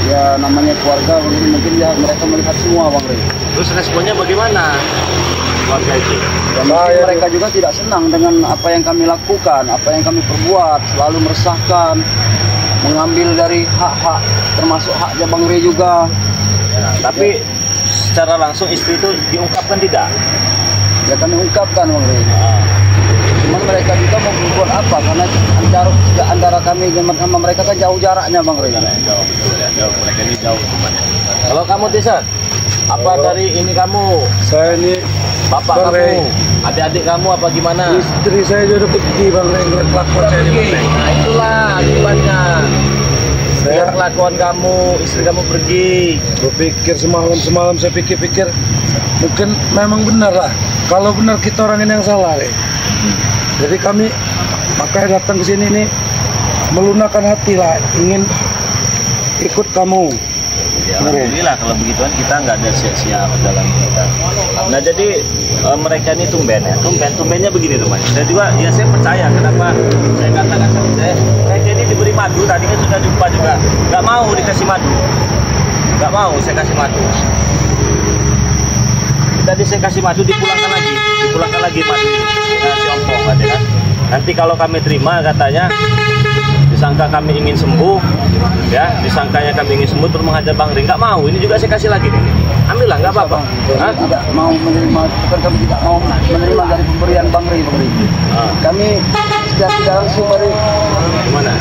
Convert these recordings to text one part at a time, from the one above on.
ya namanya keluarga, mungkin ya mereka melihat semua Bang Rey. Terus responnya bagaimana keluarga itu? Ya, mungkin mereka juga tidak senang dengan apa yang kami lakukan, apa yang kami perbuat, selalu meresahkan, mengambil dari hak-hak, termasuk haknya Bang Rey juga. Ya, tapi secara langsung istri itu diungkapkan tidak? Ya kami ungkapkan Bang Rey. Cuman mereka juga mau berbuat apa? Karena antara kami sama mereka kan jauh jaraknya Bang Rey. Jauh, betul ya, jauh. Mereka ini jauh. Kalau kamu Tisan, apa dari ini kamu? Saya ini Bapak Bang kamu, Rey. adik-adik kamu apa gimana? Istri saya juga udah pergi Bang Rey, ngeliat kelakuan saya di Bang Rey. Nah itulah akibatnya. Saya Kelakuan kamu, istri kamu pergi. berpikir semalam saya pikir-pikir mungkin memang benar lah. Kalau benar kita orang ini yang salah, Rey. Jadi kami makanya datang ke sini nih melunakkan hati lah, ingin ikut kamu. Ya, alhamdulillah kalau begituan kita nggak ada sia-sia dalam kita. Nah jadi mereka ini tumben ya, tumbennya begini teman. Saya juga, ya saya percaya kenapa saya katakan sama saya, mereka ini diberi madu, tadi kan sudah jumpa juga, nggak mau dikasih madu, nggak mau saya kasih madu. Tadi saya kasih madu, dipulangkan lagi madu ini, dikasih ompong katanya kan. Nanti kalau kami terima katanya, disangka kami ingin sembuh, ya, disangkanya kami ingin sembuh terus menghajar Bang Rey. Nggak mau, ini juga saya kasih lagi nih. Ambillah, nggak apa-apa. Tidak mau menerima, bukan kami tidak mau menerima dari pemberian Bang Rey. Kami secara tidak langsung Bang Rey. Gimana?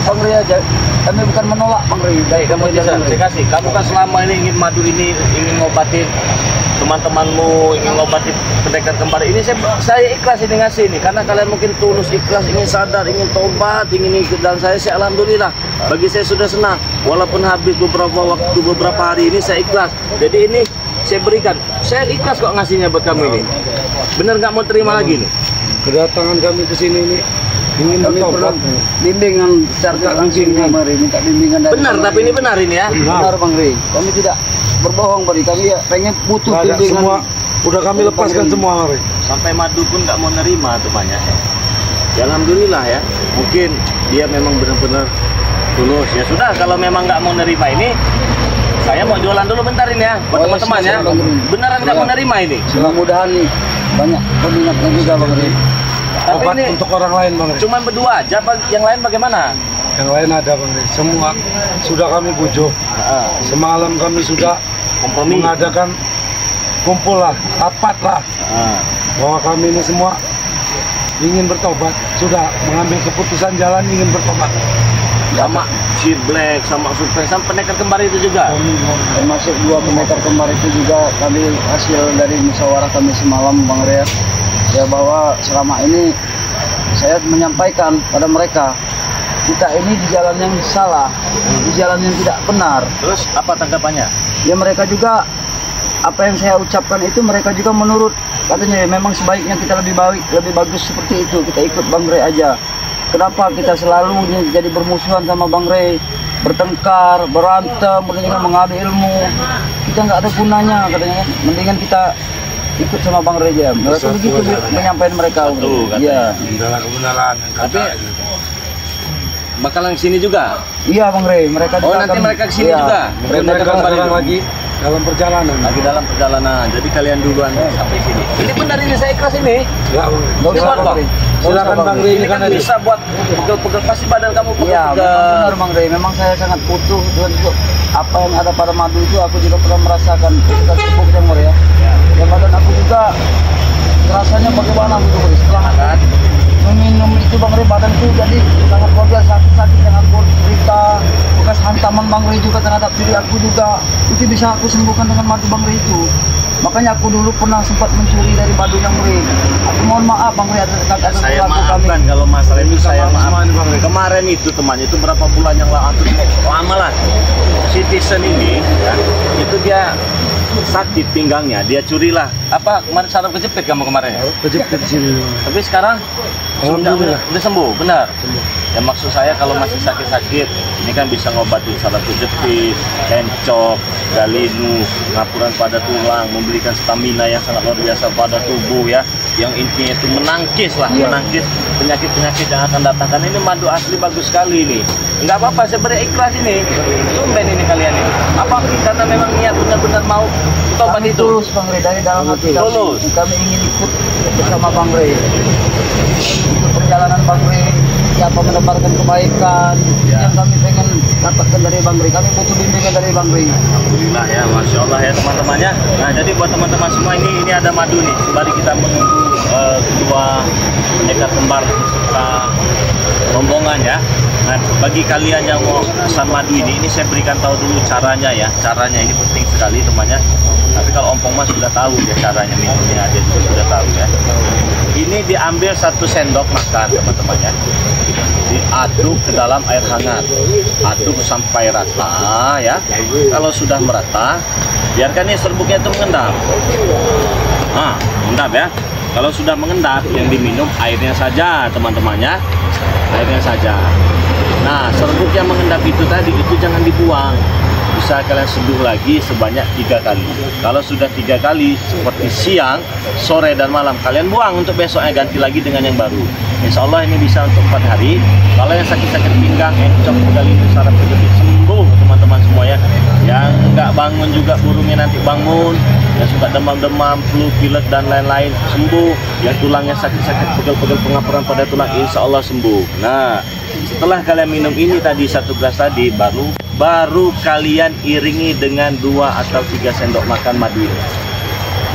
Bang Rey aja. Kami bukan menolak Bang Rey. Baik, kamu bisa, saya kasih. Kamu kan selama ini ingin madu ini, ingin ngobatin teman-temanmu, ingin ngobati pendekar kembar ini, saya ikhlas ini ngasih ini karena kalian mungkin tulus ikhlas, ingin sadar, ingin tobat, ingin ikut, dan saya alhamdulillah, bagi saya sudah senang walaupun habis beberapa hari ini saya ikhlas. Jadi ini saya berikan, saya ikhlas kok ngasihnya buat kamu ini. Bener nggak mau terima lagi nih? Kedatangan kami ke sini ini ingin Kami bertobat. bimbingan secara langsung Bang Rey, minta bimbingan dari Benar, Bang tapi Rey. ini benar ini ya. Benar Bang Rey. Kami tidak berbohong Bang Rey. Kami ya pengen butuh Nggak ada, bimbingan. semua udah kami lepaskan semua Bang Rey. Sampai madu pun nggak mau nerima temannya. Ya alhamdulillah ya, mungkin dia memang benar-benar tulus. Ya sudah, kalau memang nggak mau nerima ini, saya mau jualan dulu bentar ini ya, buat teman-teman ya. Beneran nggak mau nerima ini. Mudah-mudahan nih banyak peminatnya juga Bang Rey. Tapi Obat ini untuk orang lain Bang Rey. cuman berdua aja, yang lain bagaimana? Yang lain ada Bang Rey. Semua sudah kami bujuk. Semalam kami sudah Kompromi. mengadakan kumpul lah, rapat lah, bahwa kami ini semua ingin bertobat, sudah mengambil keputusan jalan ingin bertobat. Sama si Black, sama Super, sama pendekar kembar itu juga. Termasuk 2 pendekar kembar itu juga kami hasil dari musyawarah kami semalam Bang Rey. Ya bahwa selama ini saya menyampaikan pada mereka, kita ini di jalan yang salah, di jalan yang tidak benar. Terus apa tanggapannya? Ya mereka juga, apa yang saya ucapkan itu mereka juga menurut, katanya ya, memang sebaiknya kita lebih bagus seperti itu, kita ikut Bang Rey aja. Kenapa kita selalu jadi bermusuhan sama Bang Rey, bertengkar, berantem, mendingan mengambil ilmu, kita nggak ada gunanya katanya kan, mendingan kita ikut sama Bang Rey aja. Mereka begitu menyampaikan mereka. Iya. Adalah kebenaran. Tapi bakalan kesini juga. Iya Bang Rey, mereka Oh juga nanti akan- mereka kesini iya. juga. Mereka sekarang lagi dalam perjalanan. Lagi dalam perjalanan. Jadi kalian duluan sampai sini. Ini benar ini saya ikhlas ini. Ya, Nggak usah Silakan, Bang Rey. silakan Bang Rey Ini kan bisa buat pegel-pegel, pasti badan kamu Iya, memang pegel-pegel. benar Bang Rey. Memang saya sangat butuh untuk apa yang ada pada madu itu. Aku juga pernah merasakan ketika cukup jamur ya. Ya badan aku juga rasanya bagaimana gitu Bang Rey. Setelah Kan? meminum itu Bang Rey, badan itu jadi sangat luar biasa, sakit yang aku cerita, bekas hantaman Bang Rey juga terhadap diri aku juga, itu bisa aku sembuhkan dengan madu Bang Rey itu. Makanya aku dulu pernah sempat mencuri dari madu yang Bang Rey. Aku mohon maaf Bang Rey atas Saya perilaku maafkan kalau masalah itu saya maafkan. Bang Rey. Kemarin itu temannya itu berapa bulan yang lalu, lama lah. Si Tison ini ya, itu dia sakit pinggangnya, dia curilah apa kemarin saraf kejepit kamu kemarin ya? Kejepit sini. Tapi sekarang Alhamdulillah. udah sembuh, benar. Ya maksud saya kalau masih sakit-sakit, ini kan bisa ngobatin saraf kejepit, encok, galinu, pengapuran pada tulang, memberikan stamina yang sangat luar biasa pada tubuh ya. Yang intinya itu menangkis lah, menangkis penyakit-penyakit yang akan datang. Kan ini madu asli bagus sekali ini. Enggak apa-apa, saya beri ikhlas ini. Tumben ini kalian Apa karena memang niat benar-benar mau tobat Kami itu? tulus Bang Rey, dari dalam hati kami. Tulus. Kami ingin ikut bersama Bang Rey. Ikut perjalanan Bang Rey, siapa mendapatkan kebaikan yang kami pengen dapatkan dari Bang Rey. Kami butuh bimbingan dari Bang Rey. Alhamdulillah ya, Masya Allah ya teman-temannya. Nah jadi buat teman-teman semua ini ada madu nih. Sembari kita menunggu kedua ekor kembar kita rombongan ya. Nah bagi kalian yang mau pesan madu ini saya berikan tahu dulu caranya ya. Caranya ini penting sekali temannya. Tapi kalau Ompong Mas sudah tahu ya caranya minumnya, dia juga sudah tahu ya. Ini diambil 1 sendok makan teman-temannya. Diaduk ke dalam air hangat, aduk sampai rata ya. Kalau sudah merata, biarkan nih serbuknya itu mengendap. Nah, mengendap ya. Kalau sudah mengendap, yang diminum airnya saja teman-temannya, airnya saja. Nah, serbuk yang mengendap itu tadi itu jangan dibuang. Bisa kalian seduh lagi sebanyak 3 kali. Kalau sudah 3 kali seperti siang, sore dan malam, kalian buang untuk besoknya, ganti lagi dengan yang baru. Insya Allah ini bisa untuk 4 hari. Kalau yang sakit-sakit pinggang, encok, pegal ini, saraf kejepit, sembuh teman-teman semua ya. Yang nggak bangun juga burungnya nanti bangun. Yang suka demam-demam, flu, pilek dan lain-lain sembuh. Yang tulangnya sakit-sakit, pegel-pegel pengapuran pada tulang, insya Allah sembuh. Nah, setelah kalian minum ini tadi 1 gelas tadi, baru kalian iringi dengan 2 atau 3 sendok makan madu ini.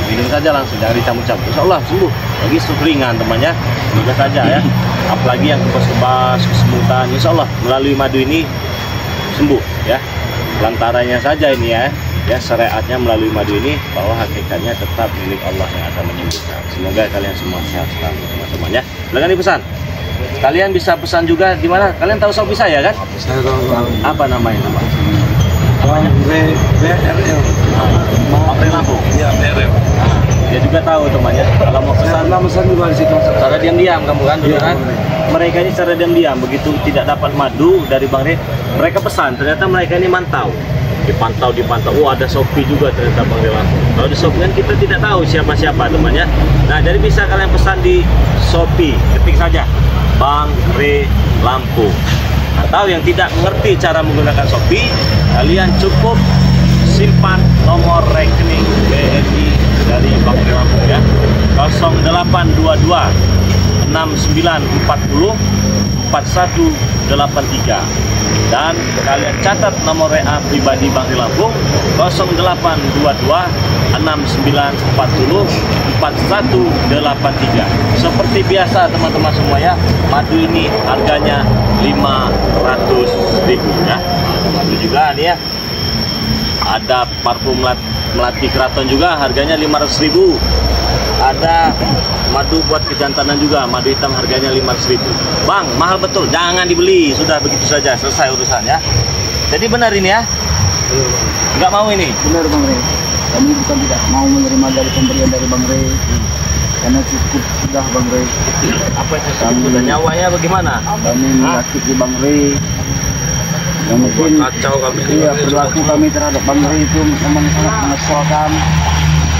Minum saja langsung, jangan dicampur-campur. Insya Allah sembuh. Bagi ringan temannya, semoga saja ya. Apalagi yang kebas-kebas, kesemutan, insya Allah melalui madu ini sembuh ya. Lantarannya saja ini ya, syariatnya melalui madu ini, bahwa hakikatnya tetap milik Allah yang akan menyembuhkan. Semoga kalian semua sehat selalu teman-teman ya. Silakan dipesan. Kalian bisa pesan juga di mana? Kalian tahu Shopee saya kan? Saya tahu Bang. Apa namanya? Bang BRL. Bang Rey Lampung. Iya, BRL. Dia juga tahu temannya. Kalau mau Saya pesan pernah pesan juga di situ. secara diam-diam kamu kan dulu Iya, kan? Mereka ini secara diam-diam, begitu tidak dapat madu dari Bang Rey, mereka pesan. Ternyata mereka ini mantau. Dipantau. Oh, ada Shopee juga ternyata Bang Rey Lampung. Kalau di Shopee kan kita tidak tahu siapa-siapa temannya. Nah, jadi bisa kalian pesan di Shopee. Ketik saja Bang Rey Lampung. Atau yang tidak mengerti cara menggunakan Shopee, kalian cukup simpan nomor rekening BNI dari Bang Rey Lampung ya. 0822 6940 4183. Dan kalian catat nomor WA pribadi Bang Rey Lampung 0822 6940 4183. Seperti biasa teman-teman semua ya, madu ini harganya 500.000 ya. Madu juga nih ya. Ada parfum melati keraton juga harganya 500.000. Ada madu buat kejantanan juga, madu hitam harganya 500.000. Bang, mahal betul, jangan dibeli. Sudah begitu saja, selesai urusan ya. Jadi benar ini ya? Nggak mau ini? Benar Bang Rey. Kami bukan tidak mau menerima dari pemberian dari Bang Rey. Karena cukup sudah Bang Rey. Apa itu sudah nyawanya bagaimana? Kami menyakiti Bang Rey. Yang mungkin Kacau kami. iya, perilaku kami terhadap Bang Rey itu memang sangat mengesalkan.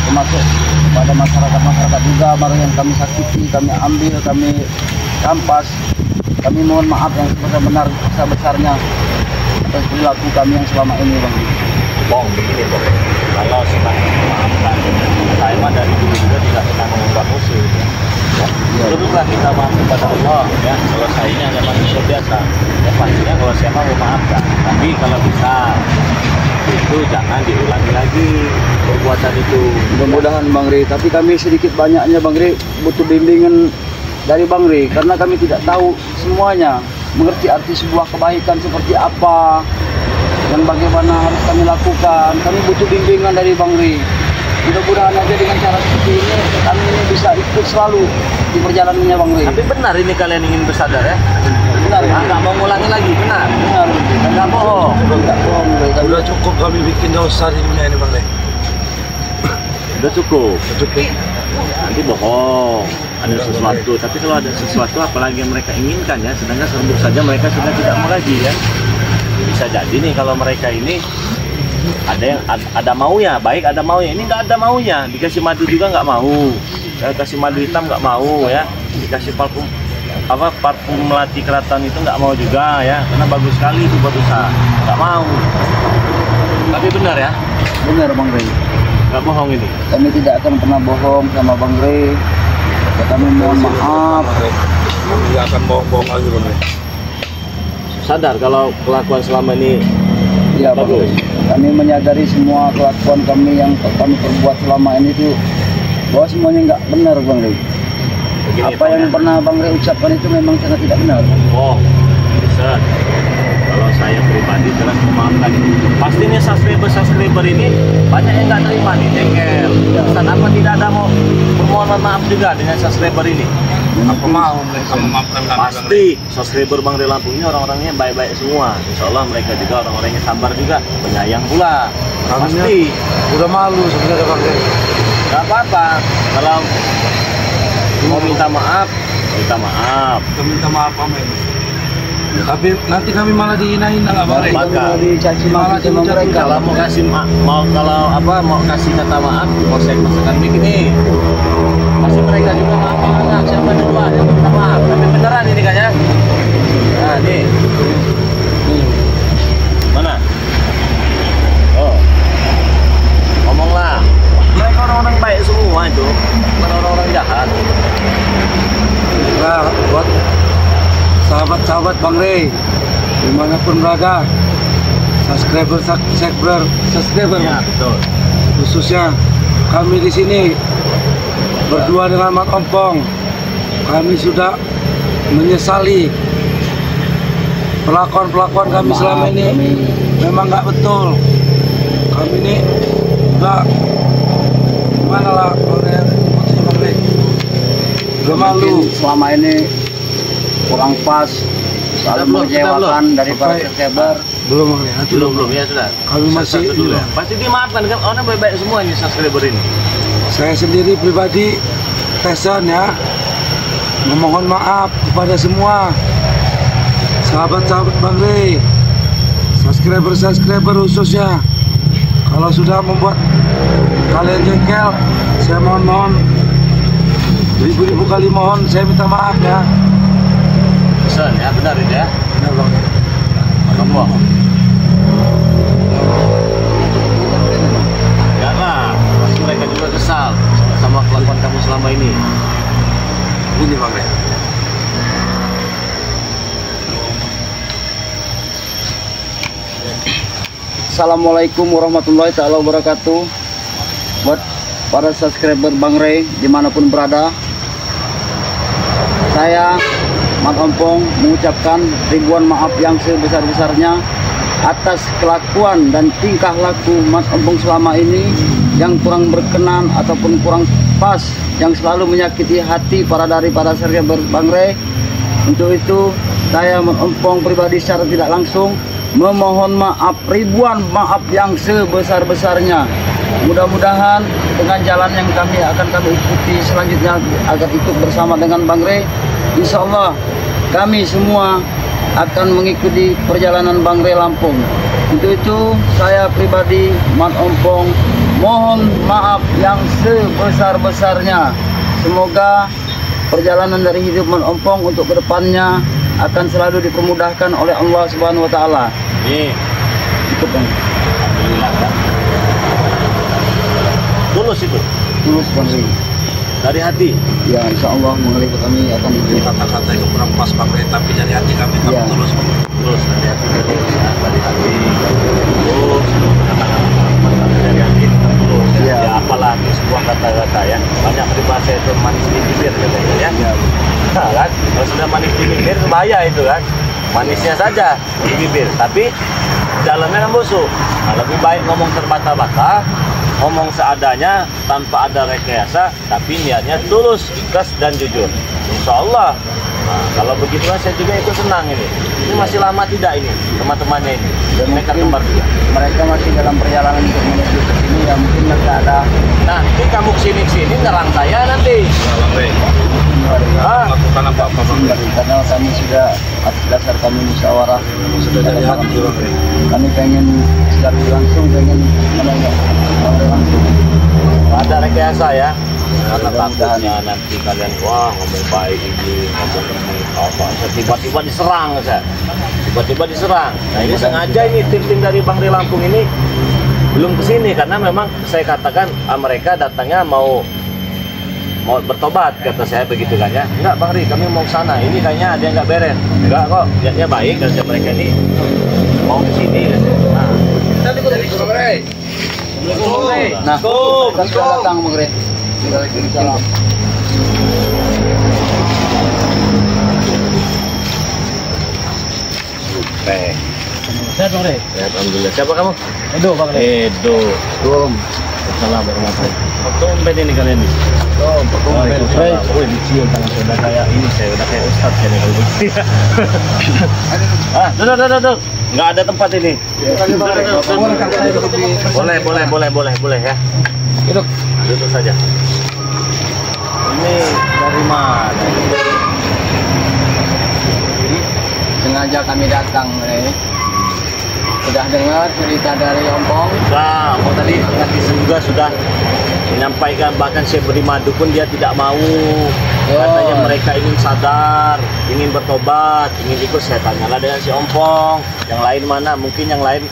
Termasuk kepada masyarakat juga, barang yang kami sakiti, kami ambil, kami rampas. Kami mohon maaf yang benar-benar sebesarnya atas perilaku kami yang selama ini Bang. Bong, begini Bong. Kalau semakin memaafkan, saya mah dari dulu juga tidak pernah mengubah musuh. Ya. Duduklah kita maaf kepada Allah ya. Kalau saya ini hanya manusia biasa. Ya pastinya kalau saya mau memaafkan. Tapi kalau bisa itu jangan diulangi lagi perbuatan itu. Mudah-mudahan Bang Rey, tapi kami sedikit banyaknya Bang Rey butuh bimbingan dari Bang Rey karena kami tidak tahu semuanya, mengerti arti sebuah kebaikan seperti apa dan bagaimana harus kami lakukan. Kami butuh bimbingan dari Bang Rey. Mudah-mudahan aja dengan cara seperti ini kami ini bisa ikut selalu di perjalanannya Bang Rey. Tapi benar ini kalian ingin bersadar ya? Benar, Nggak mau ngulangi lagi, benar? benar. Nggak bohong. Tidak bohong Rey. Udah cukup kami bikin dosa di dunia ini Bang Rey. Udah cukup. Cukup. Nanti bohong. Ada sesuatu. Tapi kalau ada sesuatu apalagi yang mereka inginkan ya, sedangkan serbuk saja mereka sudah tidak mau lagi ya. Bisa jadi nih kalau mereka ini ada yang ada maunya, baik ada maunya. Ini nggak ada maunya, dikasih madu juga nggak mau, kasih madu hitam nggak mau ya, dikasih parfum melati keraton itu nggak mau juga ya, karena bagus sekali itu buat usaha, nggak mau. Tapi benar benar ya? Benar Bang Rey. Nggak bohong ini. Kami tidak akan pernah bohong sama Bang Rey. Kami mohon maaf. Kami nggak akan bohong-bohong lagi Bang Rey. Sadar kalau kelakuan selama ini Ya Bang Rey. Kami menyadari semua kelakuan kami yang kami perbuat selama ini itu bahwa semuanya nggak benar Bang Rey. begini. Apa yang pernah Bang Rey ucapkan itu memang sangat tidak benar. Oh, bisa. Kalau saya pribadi jelas memaafkan. Pastinya subscriber ini banyak yang nggak terima nih, jengkel. Dan apa tidak ada mau permohonan maaf juga dengan subscriber ini? Aku mau mereka memaafkan kami. Pasti subscriber Bang Rey Lampung ini orang-orangnya baik-baik semua. Insya Allah mereka juga orang-orangnya sabar juga, penyayang pula. Pasti. Udah malu sebenarnya Bang Rey. Gak apa-apa. Kalau mau minta maaf, minta maaf. Kita minta maaf Bang Rey. Tapi nanti kami malah dihina-hina nggak Bang Rey? Kami malah dicaci maki sama mereka. Kalau mau kasih mau kasih kata maaf, mau saya masakan begini. Pasti mereka juga maaf. Siapa duluan yang minta maaf? Tapi beneran ini kan ya? Nah, nih. Mana? Oh. Ngomonglah. Mereka orang-orang baik semua itu. Bukan orang-orang jahat. Nah, buat sahabat-sahabat Bang Rey dimanapun berada, subscriber Ya, betul. khususnya kami di sini berdua dengan Mat Ompong, kami sudah menyesali pelakuan kami selama ini memang nggak betul. Kami ini udah gimana lah Bang Rey, udah malu. Selama ini kurang pas, selalu mengecewakan dari para subscriber. Belum Bang Rey, nanti Belum ya sudah. Kami masih Satu dulu ya. Pasti dimaafkan kan orang baik-baik semua ini subscriber ini. Saya sendiri pribadi Tesan ya, memohon maaf kepada semua sahabat-sahabat Bang Rey, subscriber khususnya. Kalau sudah membuat kalian jengkel, saya mohon beribu-ribu kali mohon, saya minta maaf ya. Pesan ya, benar itu ya. Benar Bang. Ngomong. Jangan, pasti mereka juga kesal sama kelakuan kamu selama ini. Ini Bang Rey. Assalamualaikum warahmatullahi taala wabarakatuh. Buat para subscriber Bang Rey dimanapun berada, saya Mat Ompong mengucapkan ribuan maaf yang sebesar-besarnya atas kelakuan dan tingkah laku Mat Ompong selama ini yang kurang berkenan ataupun kurang pas, yang selalu menyakiti hati para subscriber Bang Rey. Untuk itu saya Mat Ompong pribadi secara tidak langsung memohon maaf, ribuan maaf yang sebesar-besarnya. Mudah-mudahan dengan jalan yang akan kami ikuti selanjutnya agar ikut bersama dengan Bang Rey, insya Allah kami semua akan mengikuti perjalanan Bang Rey Lampung. Untuk itu saya pribadi Mat Ompong mohon maaf yang sebesar-besarnya. Semoga perjalanan dari hidup Mat Ompong untuk kedepannya akan selalu dipermudahkan oleh Allah Subhanahu Wa Taala. Nih, Ikut Bang. alhamdulillah kan. Tulus itu, Tulus Bang Rey. dari hati. Ya insya Allah mengalir kami akan itu. Kata-kata yang kurang pas Bang Rey, tapi dari hati kami Iya. tulus. Tulus dari hati, tulus ya, dari hati. Tulus, kata-kata dari hati tulus. Iya. Ya, apalagi sebuah kata-kata ya. Banyak peribahasa itu manis di bibir katanya ya. Ya, Nah, kan? Kalau sudah manis di bibir bahaya itu kan. Manisnya saja di bibir, tapi dalamnya kan busuk. Nah, lebih baik ngomong terbata-bata, ngomong seadanya tanpa ada rekayasa, tapi niatnya tulus, ikhlas dan jujur. Insya Allah. Nah, kalau begitu kan saya juga itu senang ini. Ini masih lama tidak ini teman-temannya ini. Dan Mereka mungkin kembar juga. mereka masih dalam perjalanan untuk menuju ke sini, ya mungkin mereka ada Nanti kamu kesini nyerang saya nanti. Bang Rey, Ah, lakukan apa-apa Bang Rey. karena kami sudah atas dasar kami musyawarah Sudah dari hati Bang Rey. kami pengen secara langsung pengen menanya Bang Rey langsung. ada rekayasa ya. Karena Mudah-mudahan. takutnya nanti kalian wah ngomong baik ini, ngomong ini, apa, tiba-tiba diserang saya. Tiba-tiba diserang. Nah ini sengaja ini tim-tim dari Bang Rey Lampung ini belum kesini karena memang saya katakan mereka datangnya mau bertobat, kata saya begitu kan ya. Enggak Bang Ri, kami mau ke sana, ini kayaknya ada yang nggak beres. Enggak kok, niatnya baik, dan mereka ini mau ke sini. Nah, Nah, kita sudah datang Bang Ri. Waalaikumsalam. Sehat Bang Ri? Sehat, alhamdulillah. Siapa kamu? Edo Bang Ri. Edo. Assalamualaikum warahmatullahi wabarakatuh. Tumben ini kalian nih. Waalaikumsalam. Wih, dicium tangan saya udah kayak ini, saya udah kayak ustadz ya nih kalau begini. Duduk. Nggak ada tempat ini. Boleh ya. Duduk saja. Ini dari mana? Sengaja kami datang, Sudah dengar cerita dari Ompong? Nah, Ompong tadi netizen juga sudah menyampaikan, bahkan saya beri madu pun dia tidak mau. Katanya mereka ingin sadar, ingin bertobat, ingin ikut. Saya tanyalah dengan si Ompong, yang lain mana? Mungkin yang lain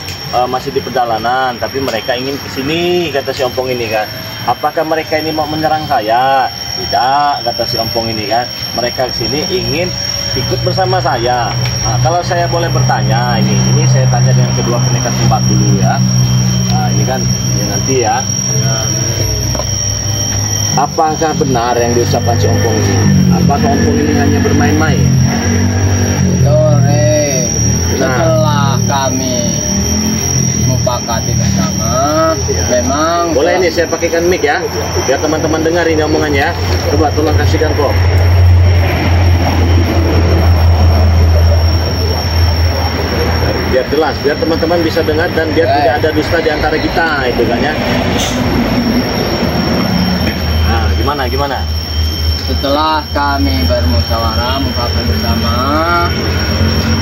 masih di perjalanan, tapi mereka ingin ke sini, kata si Ompong ini kan. Apakah mereka ini mau menyerang saya? Tidak, kata si Ompong ini kan. Mereka ke sini ingin ikut bersama saya. Nah, kalau saya boleh bertanya, ini saya tanya dengan kedua pendekat tempat dulu ya. Nah, ini kan ya nanti ya. Apakah benar yang diucapkan si Ompong ini? Apakah Ompong ini hanya bermain-main? Betul, setelah kami mufakati bersama, memang boleh ini saya pakaikan mic ya, biar teman-teman dengar ini omongannya. Coba tolong kasihkan kok. Biar jelas, biar teman-teman bisa dengar dan biar tidak ada dusta di antara kita, itu kan ya. Nah, gimana? Setelah kami bermusyawarah, mufakat bersama,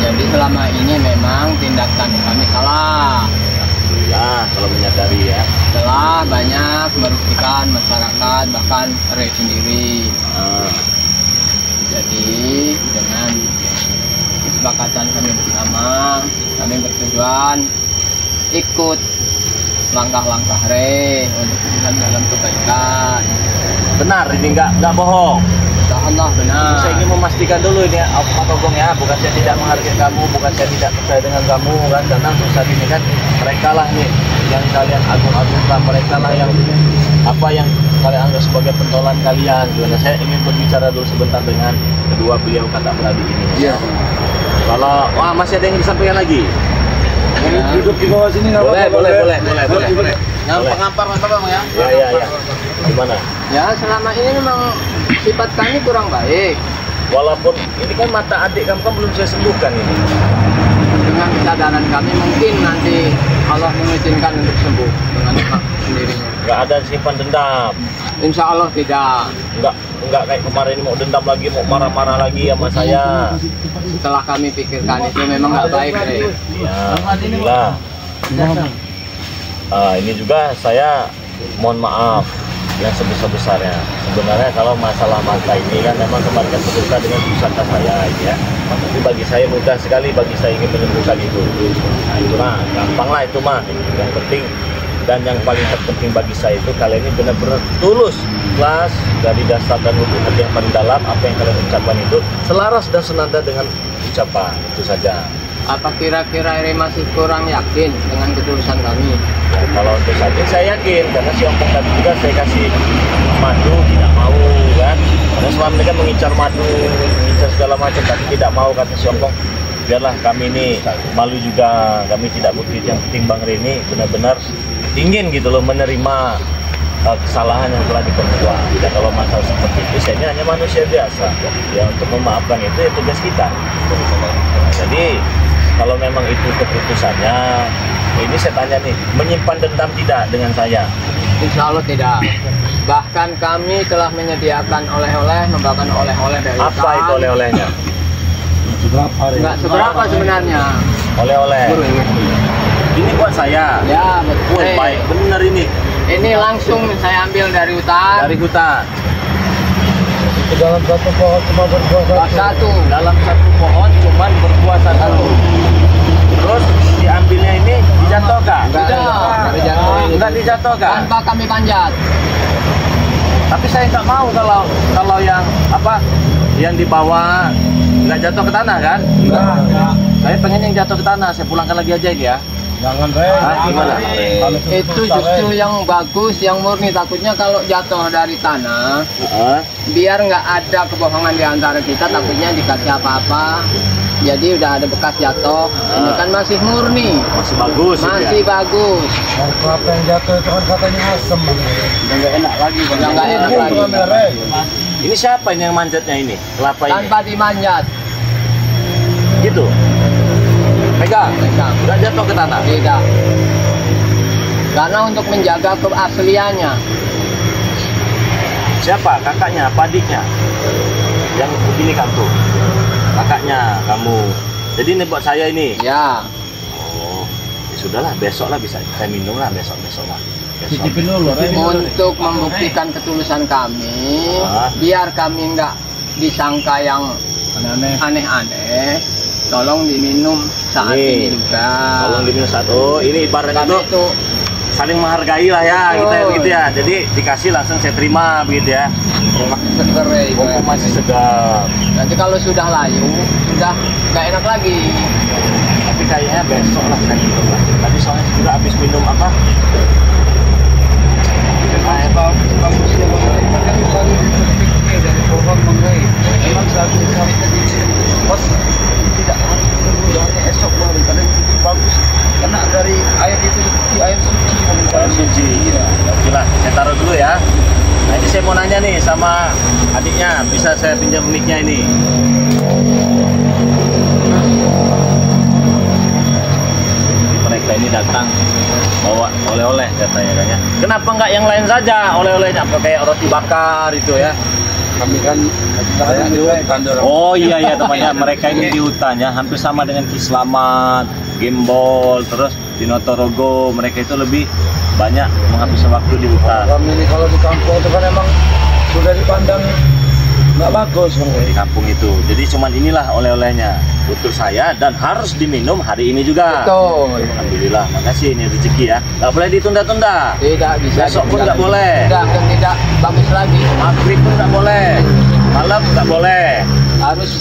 jadi selama ini memang tindakan kami salah. Alhamdulillah kalau menyadari ya. Telah banyak merugikan masyarakat, bahkan Re sendiri. Jadi dengan kesepakatan kami bersama, kami bertujuan ikut langkah-langkah Re untuk dalam kebaikan. Benar, ini nggak bohong. Allah benar. Saya ingin memastikan dulu ini Pak Ogong ya, bukan saya tidak menghargai kamu, bukan saya tidak percaya dengan kamu kan, karena untuk saat ini kan mereka lah nih yang kalian agung-agungkan, mereka lah yang yang kalian anggap sebagai pentolan kalian. Karena saya ingin berbicara dulu sebentar dengan kedua beliau kata beradik ini. Iya. Kalau masih ada yang disampaikan lagi? Duduk di bawah sini nggak boleh. Ngampar Bang ya? Ya. Gimana? Ya selama ini memang sifat kami kurang baik. Walaupun ini kan mata adik kamu kan belum saya sembuhkan ini. Dengan kesadaran kami mungkin nanti Allah mengizinkan untuk sembuh dengan sendirinya. Nggak ada simpan dendam. Insya Allah tidak. Nggak kayak kemarin ini mau dendam lagi, mau marah-marah lagi sama saya. Setelah kami pikirkan itu memang nggak baik, Ya, alhamdulillah. Ini juga saya mohon maaf yang sebesar-besarnya. Sebenarnya kalau masalah mata ini kan memang kemarin terbuka dengan pusaka saya ya. Tapi bagi saya mudah sekali bagi saya ingin menyembuhkan itu. Nah itu mah gampang lah itu mah. Yang penting dan yang paling terpenting bagi saya itu kalian ini benar-benar tulus, ikhlas dari dasar dan lubuk hati yang paling dalam. Apa yang kalian ucapkan itu selaras dan senada dengan ucapan itu saja. Apa kira-kira Ere masih kurang yakin dengan ketulusan kami? Ya, kalau untuk saat ini saya yakin karena si Ompong tadi juga saya kasih madu tidak mau kan. Karena selama ini kan mengincar madu, mengincar segala macam tapi tidak mau kata si Ompong. Biarlah kami ini malu juga, kami tidak bukti yang penting Bang Rini benar-benar ingin gitu loh menerima kesalahan yang telah diperbuat. Dan kalau masalah seperti itu saya hanya manusia biasa. Ya untuk memaafkan itu ya tugas kita. Jadi kalau memang itu keputusannya, ini saya tanya nih, menyimpan dendam tidak dengan saya? Insya Allah tidak. Bahkan kami telah menyediakan oleh-oleh, membawakan oleh-oleh dari apa itu oleh-olehnya? Enggak seberapa sebenarnya. Oleh-oleh. Ini buat saya. Ya betul. Baik, benar ini. Ini langsung saya ambil dari hutan. Dari hutan. Itu dalam satu pohon cuma berbuah Satu. Dalam satu pohon cuma berbuah satu. Terus diambilnya ini dijatuhkan? Tidak dijatuhin. Sudah dijatuhkan. tanpa kami panjat. Tapi saya nggak mau kalau yang apa yang dibawa nggak jatuh ke tanah kan? Saya pengen yang jatuh ke tanah. Saya pulangkan lagi aja ini ya. Jangan Rey. Gimana? Itu justru yang bagus, yang murni. Takutnya kalau jatuh dari tanah, biar nggak ada kebohongan di antara kita. Takutnya dikasih apa-apa, jadi udah ada bekas jatuh. Ini kan masih murni, Masih bagus. masih bagus. Air kelapa yang jatuh itu kan katanya asem Bang. Udah nggak enak lagi Bang. Udah nggak enak lagi. Rey. Ini siapa ini yang manjatnya ini? Kelapa ini. Tanpa dimanjat, Gitu. Pegang. Nggak jatuh ke tanah. tidak. Karena untuk menjaga keasliannya. Siapa? Kakaknya, apa adiknya? Yang begini kartu. Kakaknya, kamu. Jadi ini buat saya ini. Ya, Oh, ya sudahlah, besok lah bisa saya minum lah besok lah. Besok. Cicipin dulu Rey. untuk membuktikan ketulusan kami, biar kami nggak disangka yang aneh-aneh, tolong diminum saat Nih, ini juga. Tolong diminum satu. Ini ibarat Karena itu itu saling menghargai lah ya, Betul. kita begitu ya. Jadi dikasih langsung saya terima begitu ya. seger ya, Ibu. Mumpung masih segar. Nanti kalau sudah layu, sudah nggak enak lagi. Tapi kayaknya besok lah saya minum lah. Tadi soalnya sudah habis minum apa? Memang bagusnya Bang Rey, kan selalu dipetik dari pohon Bang Rey. Memang selalu dicari pas tidak harus menunggu hanya esok baru kadang itu bagus karena dari air itu seperti air suci Bang Rey. Air suci. Iya. Oke lah, saya taruh dulu ya. Nah ini saya mau nanya nih sama adiknya, bisa saya pinjam mic-nya ini? Mereka ini datang bawa oleh-oleh katanya. Kenapa nggak yang lain saja oleh-olehnya? Apa kayak roti bakar itu ya? Kami kan saya di hutan dorong. Oh iya ya temannya, mereka ini di hutan ya, hampir sama dengan Kislamat, Gembol, terus di Notorogo. Mereka itu lebih banyak menghabiskan waktu di hutan. Kami ini kalau di kampung itu kan emang sudah dipandang nggak bagus Bang Rey. Di kampung itu. Jadi cuman inilah oleh-olehnya untuk saya dan harus diminum hari ini juga. Betul. Alhamdulillah, makasih ini rezeki ya. Nggak boleh ditunda-tunda. Tidak bisa. Besok pun ditunda. nggak boleh. Tidak bagus lagi. Maghrib pun nggak boleh. Malam nggak boleh. Harus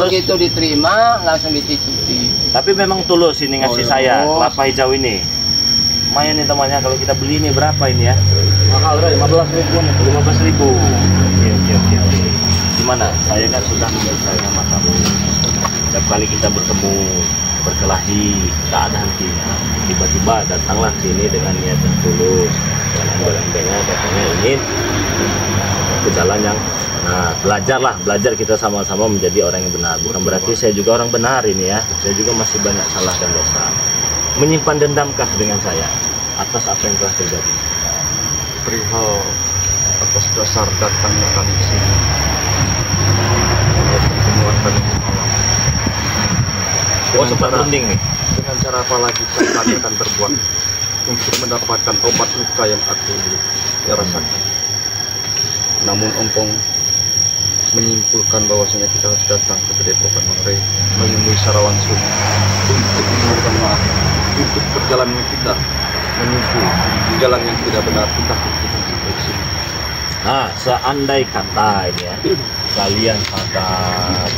begitu diterima langsung dicicipi. Tapi memang tulus ini ngasih Tulus. saya kelapa hijau ini. Lumayan nih temannya, kalau kita beli ini berapa ini ya? Mahal Rey, 15.000 nih. 15.000. Oke. Gimana? Saya kan sudah menyelesaikan sama kamu. Setiap kali kita bertemu, berkelahi, tak ada hentinya. Tiba-tiba datanglah sini dengan niat yang tulus. Dengan embel-embelnya katanya ingin ke jalan yang belajar kita sama-sama menjadi orang yang benar. Bukan berarti saya juga orang benar ini ya. Saya juga masih banyak salah dan dosa. Menyimpan dendamkah dengan saya atas apa yang telah terjadi? Perihal atas dasar datangnya kami ke sini. Pertemuan kami semalam. Oh, sempat merinding nih. Dengan cara apa lagi kami akan berbuat untuk mendapatkan obat luka yang aku rasakan. Namun Ompong menyimpulkan bahwasanya kita harus datang ke Padepokan Bang Rey menemui secara langsung untuk memohon maaf untuk perjalanan kita menuju jalan yang tidak benar. Kita harus di sini. Nah, seandai kata ini ya, kalian sadar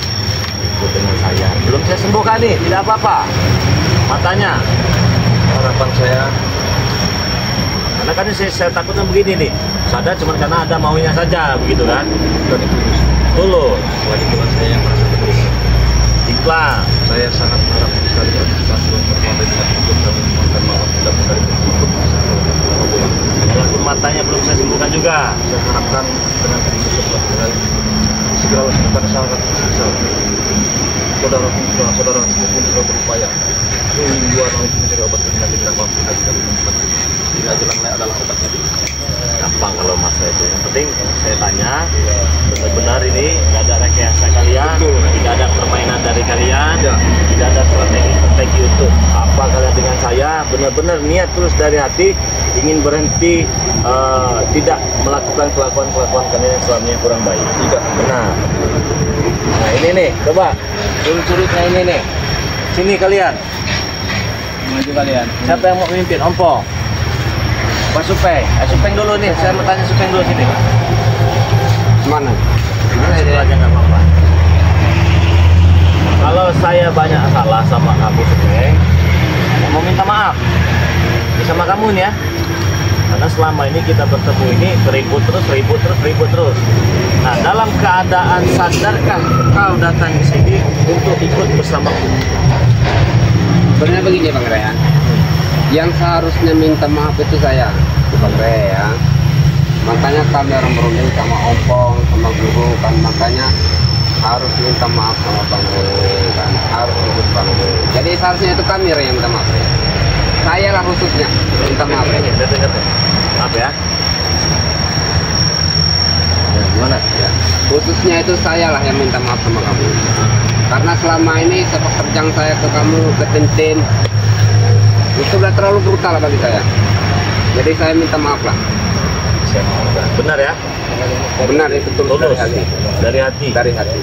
ikut dengan saya. Belum saya sembuhkan nih, tidak apa-apa. Matanya. Harapan saya, Karena kan saya takutnya begini nih. Sadar cuma karena ada maunya saja, begitu kan? bukan itu Tulus, lagi cuma saya yang merasa terus. ikhlas. Saya sangat harap sekali bantuan permohonan dengan ikut kami mohon maaf mudah-mudahan ikut bisa berhubungan. Walaupun matanya belum saya sembuhkan juga. Saya harapkan dengan ikut segera lakukan sangat bisa. Saudara mungkin sudah berupaya mingguan untuk mencari obat penyakit dan mampu dari tempat ini. Ini jalan lain adalah obatnya. Gampang kalau masa itu. Yang penting saya tanya, benar-benar ini nggak ada rekayasa kalian, tidak ada permainan dari kalian, tidak ada strategi untuk apa kalian dengan saya. Benar-benar niat terus dari hati ingin berhenti, tidak melakukan kelakuan kalian yang selama ini kurang baik. Tidak. Benar. Nah ini nih, coba curutnya ini nih. Sini kalian. Maju kalian. Siapa yang mau memimpin? Ompong. Pak Supeng, Supeng dulu nih, saya mau tanya Supeng dulu sini Pak. Mana? Sebelah aja nggak apa-apa. Kalau saya banyak salah sama kamu Supeng, saya mau minta maaf sama kamu nih ya. Karena selama ini kita bertemu ini ribut terus. Nah, dalam keadaan sadarkah kau datang ke sini untuk ikut bersamaku? Sebenarnya begini Bang Rea, yang seharusnya minta maaf itu saya, Bang Rea. Makanya kami orang berunding sama Ompong, sama guru kan, makanya harus minta maaf sama Bang Rea kan, harus ikut Bang Rea. Jadi seharusnya itu kami Rea yang minta maaf Rea. Saya lah khususnya minta maaf Rea. Maaf ya. Gimana? Ya, khususnya itu saya lah yang minta maaf sama kamu. Karena selama ini sepak terjang saya ke kamu, ke Tintin, itu sudah terlalu brutal bagi saya. Jadi saya minta maaf lah. Benar ya? Benar itu tulus dari hati. Dari hati. Dari hati.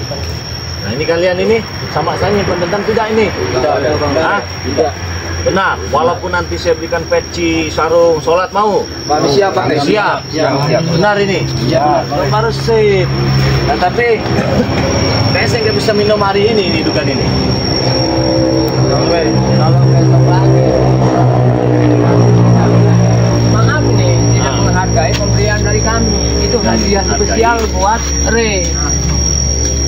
Nah ini kalian ini sama saya nyimpen dendam tidak ini? Tidak. Benar. Walaupun nanti saya berikan peci, sarung, sholat mau? Siap Pak. Siap. Siap. Benar ini? Ya. Harus sip. Nah tapi kayaknya saya nggak bisa minum hari ini di dukan ini. Kalau besok lagi, maaf nih, tidak menghargai pemberian dari kami. Itu hadiah spesial buat Re.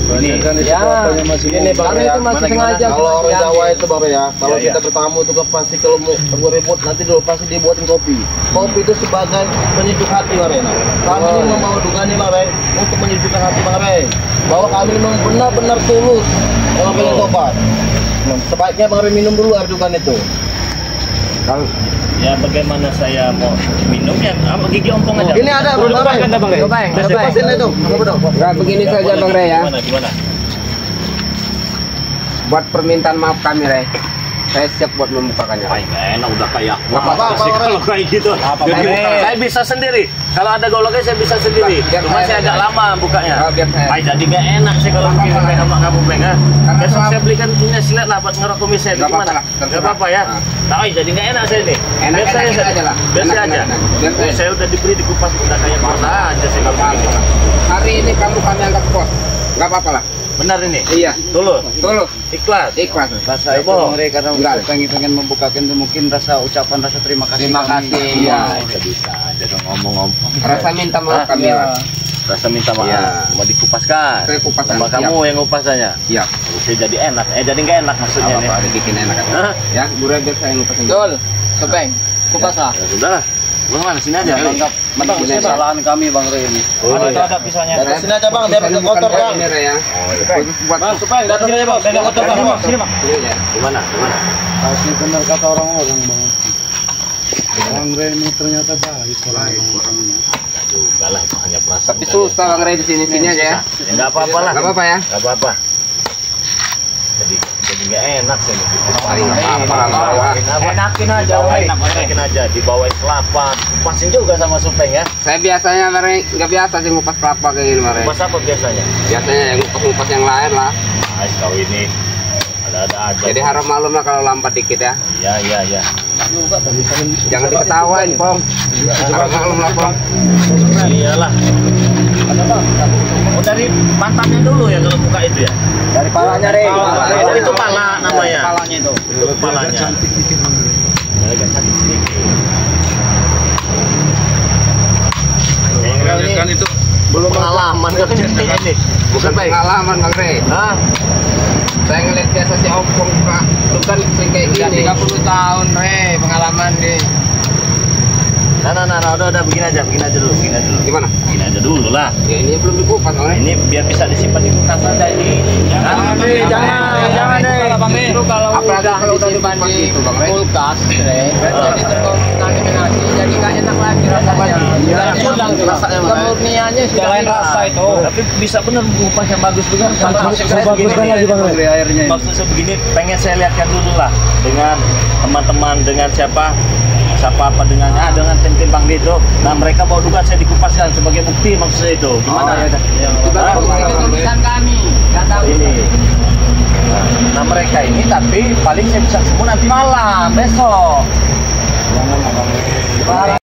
Ini Ini Bang itu masih sengaja. Kalau orang Jawa itu Bang ya, kalau kita bertamu itu kan pasti kalau mau ribut nanti dulu pasti dibuatin kopi. Kopi itu sebagai penyejuk hati Bang Rena. Kami ini membawa dugaan ini Bang Ren untuk menyejukkan hati Bang Ren. Bahwa kami memang benar-benar tulus kalau pengen tobat. Sebaiknya Bang Ren minum dulu air dugaan itu. Kalau ya bagaimana saya mau minum ya? Apa gigi ompong aja? Ini ada Bang Ren. cobain. Pasin itu. Nggak begini saja Bang Re ya. Gimana? Buat permintaan maaf kami Re, saya siap buat membukakannya. Baik, enak udah kayak Apa-apa, kalau kayak gitu. Saya bisa sendiri. Kalau ada goloknya saya bisa sendiri. Biar Cuma saya agak lama bukanya. Biar saya. Baik, jadi nggak enak sih kalau bikin kayak sama kamu pegang. Karena Besok maaf. saya belikan punya silet lah buat ngerok kumis saya. Nggak Gimana? apa-apa lah, Nggak terserah. apa-apa ya. Tapi jadi nggak enak saya ini. Enak-enakin Biar saya aja lah. Biar saya aja. Enak-enakin. Biar saya. Saya udah diberi dikupas udah kayak puasa aja sih kalau begini. Hari ini kamu kami anggap bos, nggak apa-apa lah. Benar ini. Iya. Tulus. Ikhlas. Rasa itu bohong. Bang Re, karena Enggak. pengen membukakan itu mungkin rasa ucapan rasa terima kasih. Terima kami. kasih. Iya. Bisa aja dong ngomong-ngomong. Rasa minta maaf kami Iya. lah. Rasa minta maaf. Iya. Mau dikupaskan. Saya kupaskan, Sama siap. kamu yang ngupasanya. Iya. Saya jadi enak. Jadi nggak enak maksudnya nih. Apa bikin enak kan? Hah? Ya, guru biar saya ngupasin. Betul, Supeng, kupas lah. Ya sudah lah. Lu mana sini aja. Menganggap kesalahan kami Bang Re ini. Oh, iya. Ada pisahnya. Di sini aja Bang, biar nggak kotor Bang. Ini Re ya. Khusus buat Supaya datang sini aja Bang, biar nggak kotor Bang. Sini Bang. ini ya. Gimana? Pasti benar kata orang-orang Bang. Bang Re ini ternyata baik orangnya. Juga lah, itu hanya perasaan. Tapi susah Bang Re di sini aja ya. Ya nggak apa-apa lah. Nggak apa-apa ya. Nggak apa-apa. Jadi nggak enak sih begitu. Enakin aja. Enakin aja. Dibawain kelapa, kupasin juga sama Supeng ya. Saya biasanya Bang Re nggak biasa sih ngupas kelapa kayak gini Bang Re. Kupas apa biasanya? Biasanya yang ngupas yang lain lah. Nah, kau ini ada aja. Jadi harap maklum lah kalau lambat dikit ya. Iya. Jangan diketawain, Pong. Harap maklum lah, Pong. Iyalah. Oh dari mantannya dulu ya kalau buka itu ya? Dari palanya Re. Oh itu pala namanya. Kepalanya itu. Itu kepalanya. Cantik dikit Bang Re. Agak cantik sedikit. Kan itu Belum pengalaman kan ini. Bukan pengalaman, Bang Re. Hah? Saya ngeliat biasa si Ompong Pak. Lu kan sering kayak Udah gini. 30 tahun, Re, pengalaman nih. Nah, udah begini aja dulu. Gimana? Begini aja dulu lah. Ya ini belum dikupas, Bang Re. Ini biar bisa disimpan di kulkas aja ini. Jangan deh. Justru kalau Apalagi udah kalau udah disimpan dikupas di gitu, Bang Re. kulkas, Re, jadi terkontaminasi, jadi nggak enak lagi rasanya. Iya, Hilang tuh rasanya, Bang Re. kemurniannya sudah lain hilang. rasa itu. Tapi bisa bener kupas yang bagus juga. baguskan lagi Bang Re. Airnya ini. Maksud saya begini, pengen saya lihatkan dulu lah dengan teman-teman, dengan siapa dengan Tintin Bang Dedro. Nah mereka bawa dugaan saya dikupaskan sebagai bukti maksudnya itu. Gimana? Itu Urusan kami, nggak tahu. Ini. Nah mereka ini tapi paling saya bisa sembuh nanti malam besok.